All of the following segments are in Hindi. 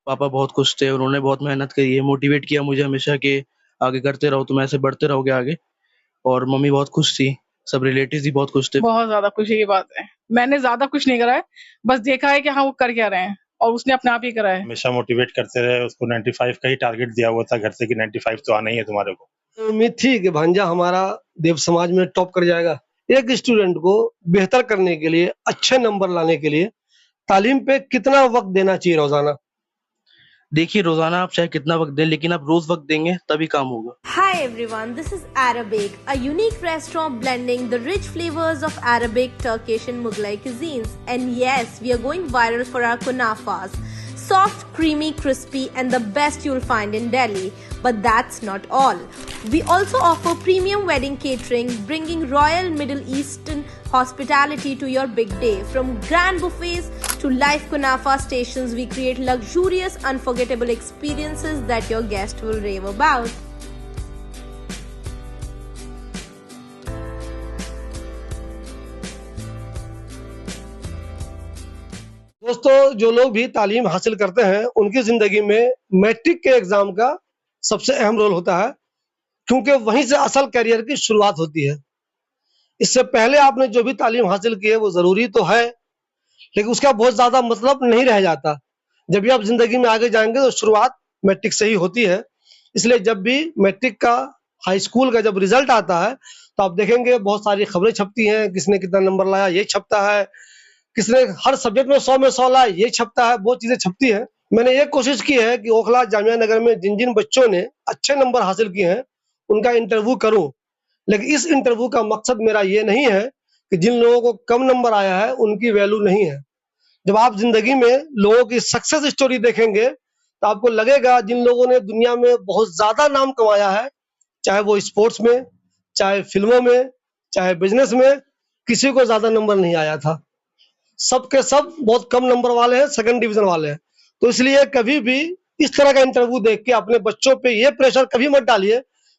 पापा बहुत खुश थे, उन्होंने बहुत मेहनत करी है, मोटिवेट किया मुझे हमेशा कि आगे करते रहो, तुम ऐसे बढ़ते रहोगे आगे। और मम्मी बहुत खुश थी, सब रिलेटिव्स भी बहुत खुश थे। बहुत ज़्यादा खुशी की बात है। मैंने ज़्यादा कुछ नहीं करा है, बस देखा है कि हाँ, वो कर क्या रहे हैं और उसने अपने आप ही करा है। हमेशा मोटिवेट करते रहे, उसको 95 का ही टारगेट दिया हुआ था घर से कि 95 तो आना ही है तुम्हारे को। उम्मीद थी कि भांजा हमारा देव समाज में टॉप कर जाएगा। एक स्टूडेंट को बेहतर करने के लिए, अच्छे नंबर लाने के लिए तालीम पे कितना वक्त देना चाहिए रोजाना? देखिए, रोज़ाना आप चाहे कितना वक़्त दें, लेकिन आप रोज़ वक़्त देंगे तभी काम होगा। Hi everyone, this is Arabic, a unique restaurant blending the rich flavors of Arabic, Turkish and Mughlai cuisines. And yes, we are going viral for our kunafas. Soft, creamy, crispy and the best you'll find in Delhi. But that's not all. We also offer premium wedding catering, bringing royal Middle Eastern hospitality to your big day. From grand buffets to live kunafa stations, we create luxurious, unforgettable experiences that your guest will rave about. दोस्तों, जो लोग भी तालीम हासिल करते हैं उनकी जिंदगी में मैट्रिक के एग्जाम का सबसे अहम रोल होता है, क्योंकि वहीं से असल करियर की शुरुआत होती है। इससे पहले आपने जो भी तालीम हासिल की है वो जरूरी तो है, लेकिन उसका बहुत ज्यादा मतलब नहीं रह जाता। जब भी आप जिंदगी में आगे जाएंगे तो शुरुआत मैट्रिक से ही होती है। इसलिए जब भी मैट्रिक का, हाई स्कूल का जब रिजल्ट आता है तो आप देखेंगे बहुत सारी खबरें छपती हैं, किसने कितना नंबर लाया ये छपता है, किसने हर सब्जेक्ट में 100 में 100 लाया ये छपता है, बहुत चीजें छपती हैं। मैंने एक कोशिश की है कि ओखला जामिया नगर में जिन जिन बच्चों ने अच्छे नंबर हासिल किए हैं उनका इंटरव्यू करूं, लेकिन इस इंटरव्यू का मकसद मेरा ये नहीं है कि जिन लोगों को कम नंबर आया है उनकी वैल्यू नहीं है। जब आप जिंदगी में लोगों की सक्सेस स्टोरी देखेंगे तो आपको लगेगा जिन लोगों ने दुनिया में बहुत ज्यादा नाम कमाया है, चाहे वो स्पोर्ट्स में, चाहे फिल्मों में, चाहे बिजनेस में, किसी को ज्यादा नंबर नहीं आया था। सबके सब बहुत कम नंबर वाले हैं, सेकंड डिवीजन वाले हैं। तो इसलिए कभी भी इस तरह का इंटरव्यू देख के अपने बच्चों पे ये प्रेशर कभी मत डालिए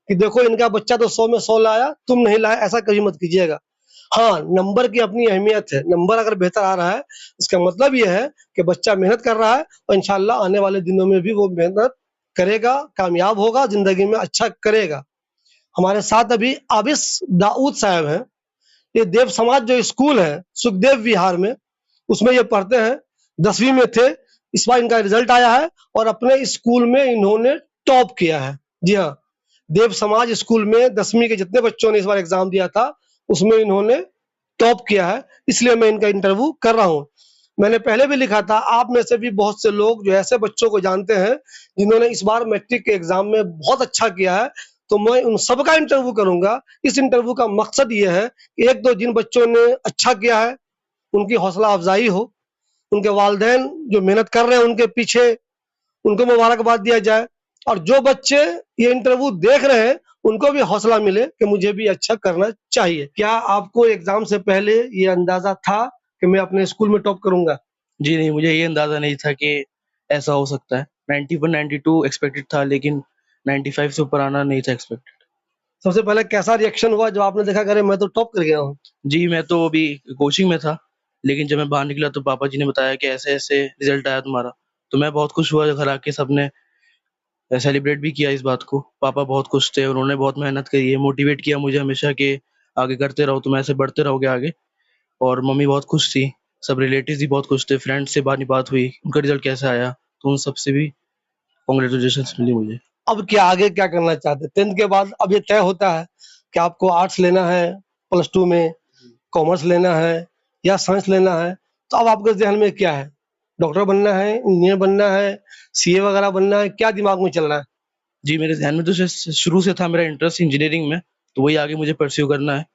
कि देखो इनका बच्चा तो 100 में 100 लाया, तुम नहीं लाए, ऐसा कभी मत कीजिएगा। हाँ, नंबर की अपनी अहमियत है। नंबर अगर बेहतर आ रहा है इसका मतलब ये है कि बच्चा मेहनत कर रहा है और इंशाल्लाह आने वाले दिनों में भी वो मेहनत करेगा, कामयाब होगा, जिंदगी में अच्छा करेगा। हमारे साथ अभी आबिस दाऊद साहब हैं। ये देव समाज जो स्कूल है सुखदेव विहार में, उसमें ये पढ़ते हैं, 10वीं में थे। इस बार इनका रिजल्ट आया है और अपने स्कूल में इन्होंने टॉप किया है। जी हाँ, देव समाज स्कूल में 10वीं के जितने बच्चों ने इस बार एग्जाम दिया था उसमें इन्होंने टॉप किया है, इसलिए मैं इनका इंटरव्यू कर रहा हूँ। मैंने पहले भी लिखा था, आप में से भी बहुत से लोग जो ऐसे बच्चों को जानते हैं जिन्होंने इस बार मैट्रिक के एग्जाम में बहुत अच्छा किया है, तो मैं उन सबका इंटरव्यू करूंगा। इस इंटरव्यू का मकसद ये है कि एक दो जिन बच्चों ने अच्छा किया है उनकी हौसला अफजाई हो, उनके वालिदैन जो मेहनत कर रहे हैं उनके पीछे उनको मुबारकबाद दिया जाए, और जो बच्चे ये इंटरव्यू देख रहे हैं उनको भी हौसला मिले कि मुझे भी अच्छा करना चाहिए। क्या आपको एग्जाम से पहले ये अंदाजा था कि मैं अपने स्कूल में टॉप करूंगा? जी नहीं, मुझे ये अंदाज़ा नहीं था कि ऐसा हो सकता है। 91, 92 एक्सपेक्टेड था, लेकिन 95 से ऊपर आना नहीं था एक्सपेक्टेड। सबसे पहले कैसा रिएक्शन हुआ जब आपने देखा कि मैं तो टॉप कर गया हूँ? जी, मैं तो अभी कोचिंग में था, लेकिन जब मैं बाहर निकला तो पापा जी ने बताया कि ऐसे-ऐसे रिज़ल्ट आया तुम्हारा। तो मैं बहुत खुश हुआ, घर आके सबने सेलिब्रेट भी किया इस बात को। पापा बहुत खुश थे, उन्होंने बहुत मेहनत करी है, मोटिवेट किया मुझे हमेशा कि आगे करते रहो, तुम ऐसे बढ़ते रहोगे आगे। और मम्मी बहुत खुश थी, सब रिलेटिव्स भी बहुत खुश थे, फ्रेंड्स से बात हुई, उनका रिज़ल्ट कैसा आया, तो उन सबसे भी कांग्रेचुलेशंस मिली मुझे। अब क्या आगे क्या करना चाहते हैं? 10th के बाद अब ये तय होता है कि आपको आर्ट्स लेना है, +2 में कॉमर्स लेना है या साइंस लेना है, तो अब आपके ज़हन में क्या है? डॉक्टर बनना है, इंजीनियर बनना है, सीए वगैरह बनना है, क्या दिमाग में चल रहा है? जी, मेरे ज़हन में तो शुरू से था मेरा इंटरेस्ट इंजीनियरिंग में, तो वही आगे मुझे परस्यू करना है।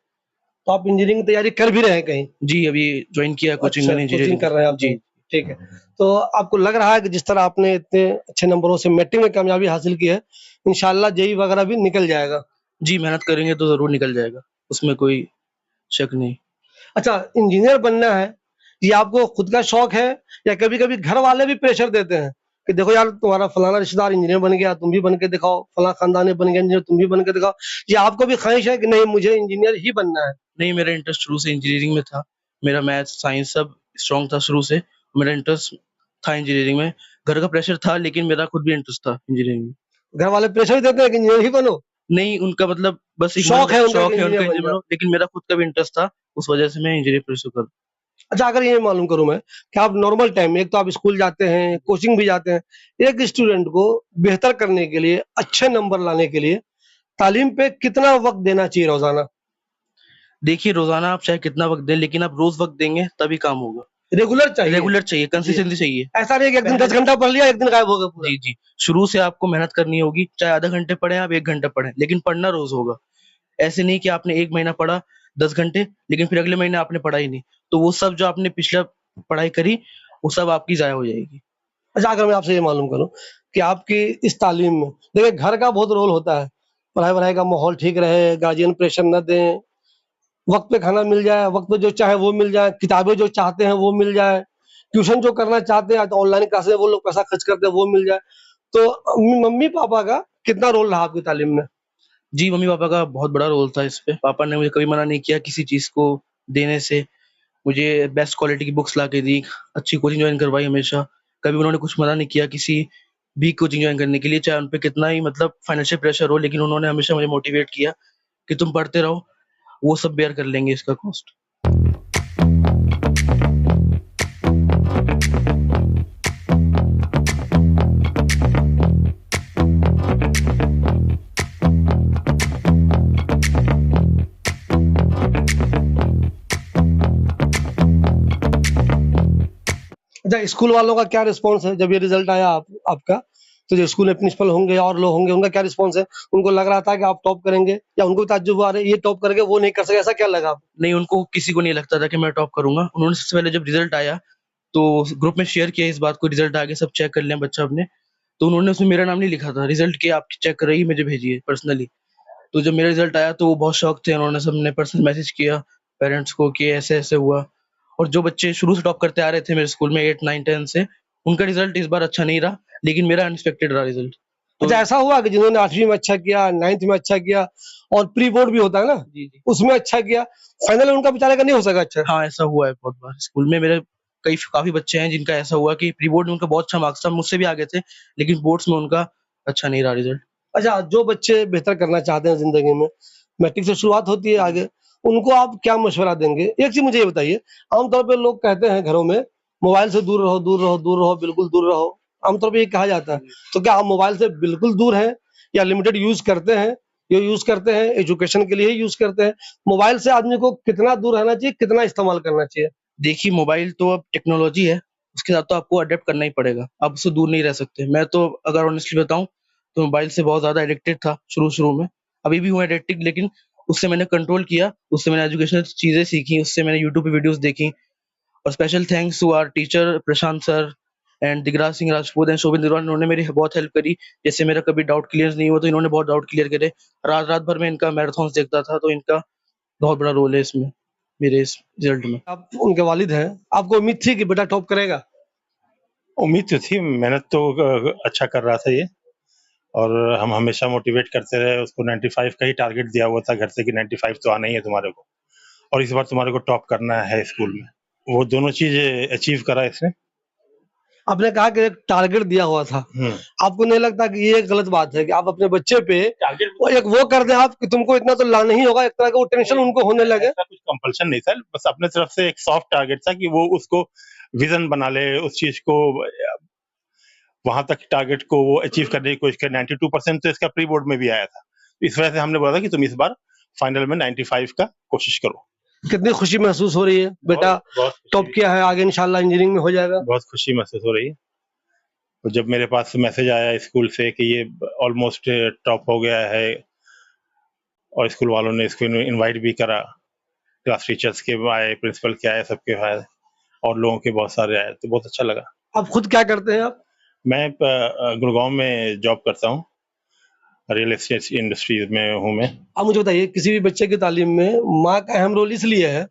तो आप इंजीनियरिंग की तैयारी कर भी रहे हैं कहीं? जी, अभी जॉइन किया कोचिंग मैंने कोचिंग इंजीनियरिंग। कर रहे हैं आप? जी। ठीक है। तो आपको लग रहा है कि जिस तरह आपने इतने अच्छे नंबरों से मैट्रिक में कामयाबी हासिल की है, इंशाल्लाह जेईई वगैरह भी निकल जाएगा? जी, मेहनत करेंगे तो ज़रूर निकल जाएगा, उसमें कोई शक नहीं। अच्छा, इंजीनियर बनना है, ये आपको खुद का शौक है या कभी-कभी घर वाले भी प्रेशर देते हैं कि देखो यार तुम्हारा फलाना रिश्तेदार इंजीनियर बन गया, तुम भी बन के दिखाओ, फलाना खानदान में बन गया इंजीनियर, तुम भी बन के दिखाओ। ये आपको भी ख्वाहिश है कि नहीं मुझे इंजीनियर ही बनना है? नहीं, मेरा इंटरेस्ट शुरू से इंजीनियरिंग में था। मेरा मैथ्स, साइंस सब स्ट्रॉन्ग था शुरू से। मेरा इंटरेस्ट था इंजीनियरिंग में। घर का प्रेशर था, लेकिन मेरा खुद भी इंटरेस्ट था इंजीनियरिंग में। घर वाले प्रेशर भी देते हैं कि इंजीनियर ही बनो? नहीं, उनका मतलब बस एक शौक है उनका शौक कि है उनका इंजीनियर बन इंजीनियर जाओ। बनो, लेकिन मेरा खुद का भी इंटरेस्ट था, उस वजह से मैं इंजीनियरिंग परस्यू कर। अच्छा, अगर ये मालूम करूं मैं कि आप नॉर्मल टाइम में, एक तो आप स्कूल जाते हैं, कोचिंग भी जाते हैं, एक स्टूडेंट को बेहतर करने के लिए, अच्छे नंबर लाने के लिए तालीम पे कितना वक्त देना चाहिए रोजाना? देखिए, रोज़ाना आप चाहे कितना वक़्त दें, लेकिन आप रोज़ वक़्त देंगे तभी काम होगा। रेगुलर चाहिए। रेगुलर चाहिए, जी। कंसिस्टेंसी चाहिए। ऐसा नहीं कि एक दिन पहले 10 घंटा पढ़ लिया, एक दिन गायब हो गया पूरा। जी, जी। शुरू से आपको मेहनत करनी होगी, चाहे आधा घंटे पढ़ें आप 1 घंटा पढ़ें, लेकिन पढ़ना रोज़ होगा। ऐसे नहीं कि आपने 1 महीना पढ़ा 10 घंटे, लेकिन फिर अगले महीने आपने पढ़ा ही नहीं। तो वो सब जो आपने पिछला पढ़ाई करी, वो सब आपकी ज़ाया हो जाएगी। अच्छा, अगर मैं आपसे ये मालूम करूं कि आपकी इस तालीम में, देखिए घर का बहुत रोल होता है, पढ़ाई-वढ़ाई का माहौल ठीक रहे, गार्जियन प्रेशर न दें, वक्त पे खाना मिल जाए, वक्त पे जो चाहे वो मिल जाए, किताबें जो चाहते हैं वो मिल जाए, ट्यूशन जो करना चाहते हैं, तो ऑनलाइन क्लासेस वो लोग पैसा खर्च करते हैं वो मिल जाए। तो मम्मी पापा का कितना रोल रहा आपकी तालीम में? जी, मम्मी-पापा का बहुत बड़ा रोल था इस पे। पापा ने मुझे कभी मना नहीं किया किसी चीज़ को देने से। मुझे बेस्ट क्वालिटी की बुक्स ला के दी, अच्छी कोचिंग जॉइन करवाई हमेशा। कभी उन्होंने कुछ मना नहीं किया किसी भी कोचिंग जॉइन करने के लिए, चाहे उन पे कितना ही मतलब फाइनेंशियल प्रेशर हो, लेकिन उन्होंने हमेशा मुझे मोटिवेट किया कि तुम पढ़ते रहो, वो सब बेयर कर लेंगे इसका कॉस्ट। अच्छा, स्कूल वालों का क्या रिस्पॉन्स है जब ये रिजल्ट आया आपका? तो जो स्कूल में प्रिंसिपल होंगे और लोग होंगे, उनका क्या रिस्पॉन्स है? उनको लग रहा था कि आप टॉप करेंगे या उनको भी ताज्जुब हुआ, अरे ये टॉप करके वो नहीं कर सके, ऐसा क्या लगा आपको? नहीं, उनको किसी को नहीं लगता था कि मैं टॉप करूँगा। उन्होंने सबसे पहले जब रिज़ल्ट आया, तो ग्रुप में शेयर किया इस बात को, रिज़ल्ट आ गया, सब चेक कर लें बच्चा अपने। तो उन्होंने उसमें मेरा नाम नहीं लिखा था, रिज़ल्ट के आप चेक कर रही मुझे भेजिए पर्सनली। तो जब मेरा रिज़ल्ट आया तो वो बहुत शॉक थे, उन्होंने सबने पर्सनल मैसेज किया पेरेंट्स को कि ऐसे-ऐसे हुआ। और जो बच्चे शुरू से टॉप करते आ रहे थे मेरे स्कूल में 8, 9, 10 से, उनका रिज़ल्ट इस बार अच्छा नहीं रहा, लेकिन मेरा अनएक्सपेक्टेड रहा रिज़ल्ट। तो अच्छा, ऐसा हुआ कि जिन्होंने 8वीं में अच्छा किया, 9th में अच्छा किया और प्री बोर्ड भी होता है ना, जी, जी। उसमें अच्छा किया, फाइनल में उनका बेचारे का नहीं हो सका अच्छा? हाँ, ऐसा हुआ है बहुत बार। स्कूल में मेरे काफ़ी बच्चे हैं जिनका ऐसा हुआ कि प्री बोर्ड में उनका बहुत अच्छा मार्क्स था, मुझसे भी आगे थे, लेकिन बोर्ड्स में उनका अच्छा नहीं रहा रिज़ल्ट। अच्छा, जो बच्चे बेहतर करना चाहते हैं ज़िंदगी में, मैट्रिक से शुरुआत होती है आगे, उनको आप क्या मशवरा देंगे? एक चीज़ मुझे ये बताइए, आम तौर पे लोग कहते हैं घरों में, मोबाइल से दूर रहो, दूर रहो, दूर रहो, बिल्कुल दूर रहो। आम तौर पे ये कहा जाता है। तो क्या आप मोबाइल से बिल्कुल दूर हैं या लिमिटेड यूज़ करते हैं? जो यूज़ करते हैं, एजुकेशन के लिए ही यूज़ करते हैं? मोबाइल से आदमी को कितना दूर रहना चाहिए, कितना इस्तेमाल करना चाहिए? देखिए, मोबाइल तो अब टेक्नोलॉजी है, उसके साथ तो आपको अडैप्ट करना ही पड़ेगा, आप उससे दूर नहीं रह सकते। मैं तो अगर ऑनेस्टली बताऊँ, तो मोबाइल से बहुत ज़्यादा एडिक्टेड था शुरू-शुरू में, अभी भी हूँ एडिक्टेड, लेकिन उससे मैंने कंट्रोल किया, उससे मैंने एजुकेशनल चीज़ें सीखी, उससे मैंने यूट्यूब पे वीडियोज़ देखी और special thanks to our teacher Prashant sir and Digraj Singh Rajput and Shobhit Agarwal, इन्होंने मेरी बहुत हेल्प करी। जैसे मेरा कभी डाउट क्लियर नहीं हुआ, तो इन्होंने बहुत डाउट क्लियर करे। रात-रात भर मैं इनका मैराथन्स देखता था, तो इनका बहुत बड़ा रोल है इसमें, मेरे इस रिज़ल्ट में। आप उनके वालिद हैं, आपको उम्मीद थी कि बेटा टॉप करेगा? उम्मीद तो थी, मेहनत तो अच्छा कर रहा था ये, और हम हमेशा मोटिवेट करते रहे उसको। 95 का ही टारगेट दिया हुआ था घर से कि 95 तो आना ही है तुम्हारे को, और इस बार तुम्हारे को टॉप करना है स्कूल में। वो दोनों चीज़ें अचीव करा इसने। आपने कहा कि एक टारगेट दिया हुआ था। आपको नहीं लगता कि ये एक गलत बात है कि आप अपने बच्चे पे टारगेट वो कर दें आप कि तुमको इतना तो लाना ही होगा, एक तरह का वो टेंशन उनको होने लगे? ऐसा कुछ कंपल्शन नहीं था, बस अपने तरफ से एक सॉफ्ट टारगेट था कि वो उसको विजन बना ले, उस चीज को वहां तक टारगेट को वो अचीव करने की कोशिश करे। 92% तो इसका प्री बोर्ड में भी आया था, इस वजह से हमने बोला था कि तुम इस बार फाइनल में 95 का कोशिश करो। कितनी खुशी महसूस हो रही है, बेटा बहुत टॉप किया है, आगे इंशाल्लाह इंजीनियरिंग में हो जाएगा? बहुत खुशी महसूस हो रही है। और जब मेरे पास मैसेज आया स्कूल से कि ये ऑलमोस्ट टॉप हो गया है, और स्कूल वालों ने इसको इनवाइट भी करा, क्लास टीचर्स के आए, प्रिंसिपल के आए, सबके आए, और लोगों के बहुत सारे आए, तो बहुत अच्छा लगा। आप खुद क्या करते हैं आप? मैं गुड़गांव में जॉब करता हूँ, रियल एस्टेट इंडस्ट्रीज में हूँ मैं। आप मुझे बताइए, किसी भी बच्चे की तालीम में माँ का अहम रोल इसलिए है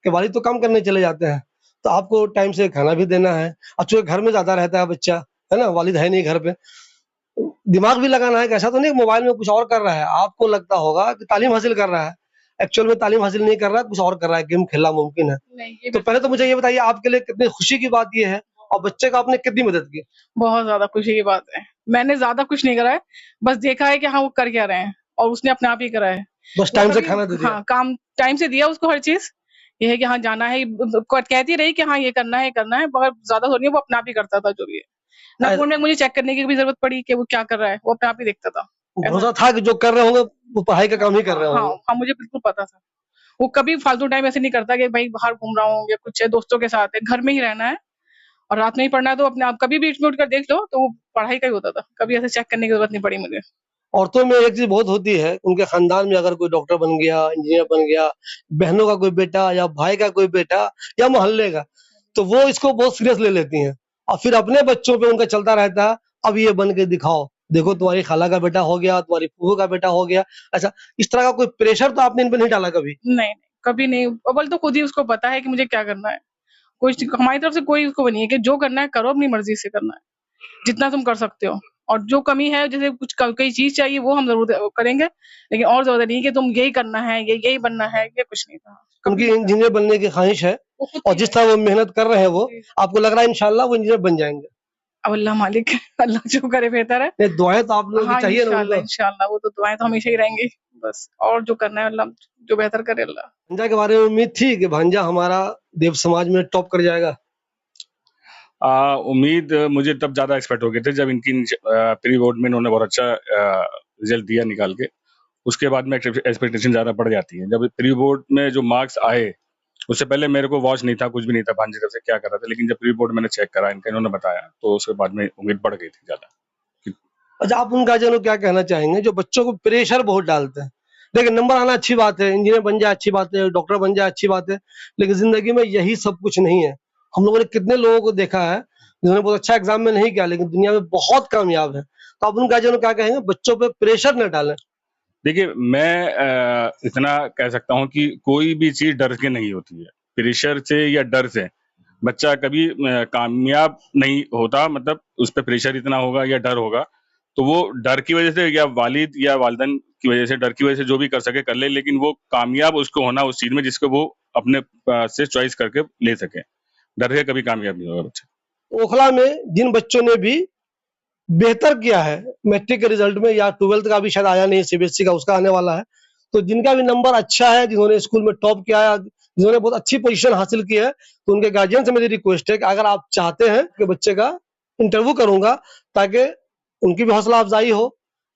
कि वालिद तो काम करने चले जाते हैं, तो आपको टाइम से खाना भी देना है। अब चूंकि घर में ज्यादा रहता है बच्चा, है ना, वालिद है नहीं घर पे, दिमाग भी लगाना है कि ऐसा तो नहीं मोबाइल में कुछ और कर रहा है। आपको लगता होगा कि तालीम हासिल कर रहा है, एक्चुअल में तालीम हासिल नहीं कर रहा है, कुछ और कर रहा है, गेम खेलना मुमकिन है। नहीं, ये तो पहले तो मुझे ये बताइए, आपके लिए कितनी खुशी की बात ये है और बच्चे का आपने कितनी मदद की? बहुत ज्यादा खुशी की बात है। मैंने ज्यादा कुछ नहीं करा है, बस देखा है कि हाँ वो कर क्या रहे हैं और उसने अपने आप ही करा है। बस वो टाइम से कभी खाना दे दिया। हाँ काम टाइम से दिया उसको हर चीज। ये है कि हाँ जाना है, कहती रही कि हाँ ये करना है मगर ज्यादा हो रही है, वो अपने आप ही करता था जो भी है। ना ऐ- फोन में मुझे चेक करने की भी जरूरत पड़ी कि वो क्या कर रहा है, वो अपने आप ही देखता था। भरोसा था कि जो कर रहे होंगे वो पढ़ाई का काम ही कर रहे हाँ होंगे। हाँ मुझे बिल्कुल पता था। वो कभी फालतू टाइम ऐसे नहीं करता कि भाई बाहर घूम रहा हूँ या कुछ है, दोस्तों के साथ है, घर में ही रहना है और रात में ही पढ़ना है, तो अपने आप कभी बीच में उठकर देख लो तो वो पढ़ाई का ही होता था। कभी ऐसे चेक करने की जरूरत नहीं पड़ी मुझे। औरतों में एक चीज बहुत होती है, उनके खानदान में अगर कोई डॉक्टर बन गया, इंजीनियर बन गया, बहनों का कोई बेटा या भाई का कोई बेटा या मोहल्ले का, तो वो इसको बहुत सीरियस ले लेती हैं और फिर अपने बच्चों पे उनका चलता रहता है, अब ये बन के दिखाओ, देखो तुम्हारी खाला का बेटा हो गया, तुम्हारी फूफू का बेटा हो गया। अच्छा, इस तरह का कोई प्रेशर तो आपने इन पे नहीं डाला कभी? नहीं, कभी नहीं। अव्वल तो खुद ही उसको पता है कि मुझे क्या करना है। कोई हमारी तरफ से कोई उसको नहीं है कि जो करना है करो, अपनी मर्जी से करना है, जितना तुम कर सकते हो। और जो कमी है, जैसे कुछ कोई चीज चाहिए वो हम जरूर करेंगे, लेकिन और ज्यादा नहीं कि तुम यही करना है, ये यही बनना है, ये कुछ नहीं था कभी उनकी नहीं था। इंजीनियर बनने की ख्वाहिश है वो खुद और की जिस है। तरह वो मेहनत कर रहे हैं वो, जी। आपको लग रहा है इंशाल्लाह वो इंजीनियर बन जाएंगे? अब अल्लाह मालिक अल्लाह जो करे बेहतर है। ये दुआएं तो आप लोगों की हाँ चाहिए ना इंशाल्लाह उनको। इंशाल्लाह, वो तो दुआएं तो हमेशा ही रहेंगी। बस और जो करना है अल्लाह जो बेहतर करे अल्लाह। भांजा के बारे में उम्मीद थी कि भांजा हमारा देव समाज में टॉप कर जाएगा? उम्मीद मुझे तब ज़्यादा एक्सपेक्ट हो गए थे जब इनकी प्री बोर्ड में इन्होंने बहुत अच्छा रिजल्ट दिया निकाल के। उसके बाद में एक्सपेक्टेशन ज़्यादा बढ़ जाती है। जब प्री बोर्ड में जो मार्क्स आए, उससे पहले मेरे को वॉच नहीं था, कुछ भी नहीं था भांजे तरफ से क्या कर रहा था, लेकिन जब प्री बोर्ड मैंने चेक करा, इनका इन्होंने बताया, तो उसके बाद में उम्मीद बढ़ गई थी ज़्यादा। अच्छा, आप उन गार्जियनों को क्या कहना चाहेंगे जो बच्चों को प्रेशर बहुत डालते हैं? देखिए, नंबर आना अच्छी बात है, इंजीनियर बन जाए अच्छी बात है, डॉक्टर बन जाए अच्छी बात है, लेकिन जिंदगी में यही सब कुछ नहीं है। हम लोगों ने कितने लोगों को देखा है जिन्होंने बहुत अच्छा एग्जाम में नहीं किया लेकिन दुनिया में बहुत कामयाब है। तो आप उन गार्जियनों को क्या कहेंगे, बच्चों पे प्रेशर न डालें? देखिए, मैं इतना कह सकता हूँ कि कोई भी चीज़ डर के नहीं होती है। प्रेशर से या डर से बच्चा कभी कामयाब नहीं होता, मतलब उस पे प्रेशर इतना होगा या डर होगा, तो वो डर की वजह से या वालिद या वालिदैन की वजह से, डर की वजह से जो भी कर सके कर ले, लेकिन वो कामयाब उसको होना उस चीज़ में जिसको वो अपने से चॉइस करके ले सके। डर के कभी कामयाब नहीं होगा बच्चा। ओखला में जिन बच्चों ने भी बेहतर किया है मैट्रिक के रिजल्ट में, या 12th का भी शायद आया नहीं, सीबीएसई का उसका आने वाला है, तो जिनका भी नंबर अच्छा है, जिन्होंने स्कूल में टॉप किया है, जिन्होंने बहुत अच्छी पोजीशन हासिल की है, तो उनके गार्जियन से मेरी रिक्वेस्ट है कि अगर आप चाहते हैं कि बच्चे का इंटरव्यू करूंगा ताकि उनकी भी हौसला अफजाई हो,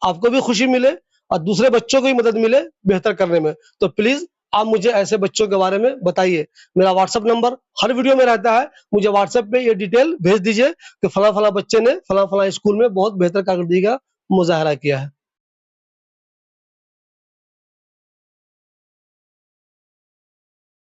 आपको भी खुशी मिले और दूसरे बच्चों को भी मदद मिले बेहतर करने में, तो प्लीज आप मुझे ऐसे बच्चों के बारे में बताइए। मेरा व्हाट्सएप नंबर हर वीडियो में रहता है, मुझे व्हाट्सएप पे ये डिटेल भेज दीजिए कि फला फला बच्चे ने फला फला स्कूल में बहुत बेहतर कारकर्दगी का मुजाहरा किया है।